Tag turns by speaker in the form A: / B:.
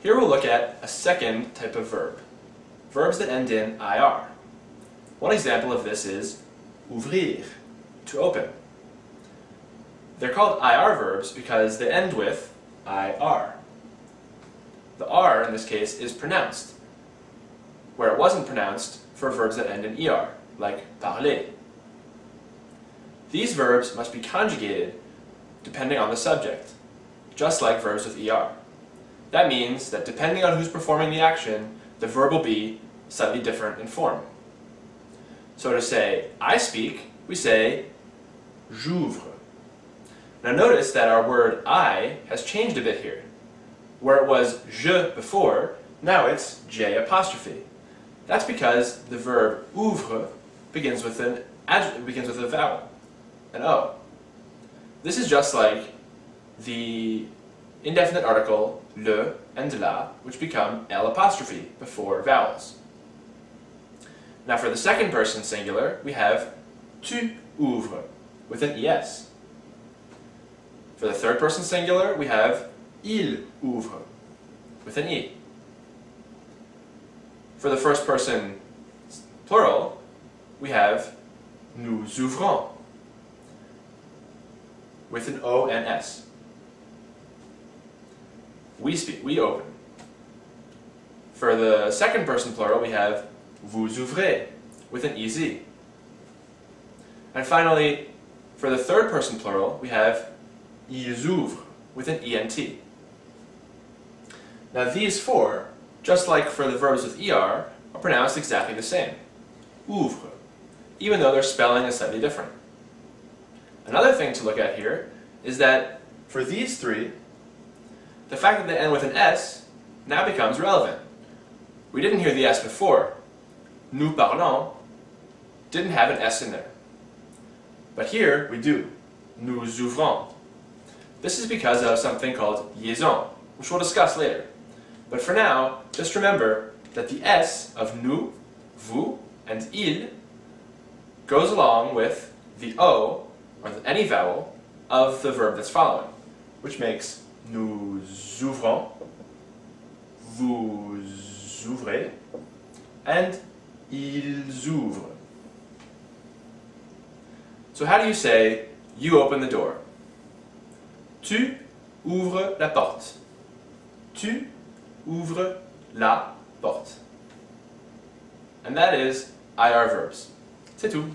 A: Here we'll look at a second type of verb. Verbs that end in IR. One example of this is ouvrir, to open. They're called IR verbs because they end with IR. The R in this case is pronounced, where it wasn't pronounced for verbs that end in ER, like parler. These verbs must be conjugated depending on the subject, just like verbs with ER. That means that depending on who's performing the action, the verb will be slightly different in form. So to say, I speak, we say, j'ouvre. Now notice that our word I has changed a bit here. Where it was je before, now it's J apostrophe. That's because the verb ouvre begins with a vowel, an O. This is just like the indefinite article le and la, which become L apostrophe before vowels. Now for the second person singular, we have tu ouvres with an ES. For the third person singular, we have il ouvre with an E. For the first person plural, we have nous ouvrons with an O and S. We speak, we open. For the second person plural, we have vous ouvrez with an EZ. And finally, for the third person plural, we have ils ouvrent with an ENT. Now these four, just like for the verbs with ER, are pronounced exactly the same. Ouvre, even though their spelling is slightly different. Another thing to look at here is that for these three, the fact that they end with an S now becomes relevant. We didn't hear the S before. Nous parlons didn't have an S in there. But here we do. Nous ouvrons. This is because of something called liaison, which we'll discuss later. But for now, just remember that the S of nous, vous, and il goes along with the O, or any vowel, of the verb that's following, which makes nous ouvrons, vous ouvrez, and ils ouvrent. So how do you say, you open the door? Tu ouvres la porte. Tu ouvres la porte. And that is IR verbs. C'est tout.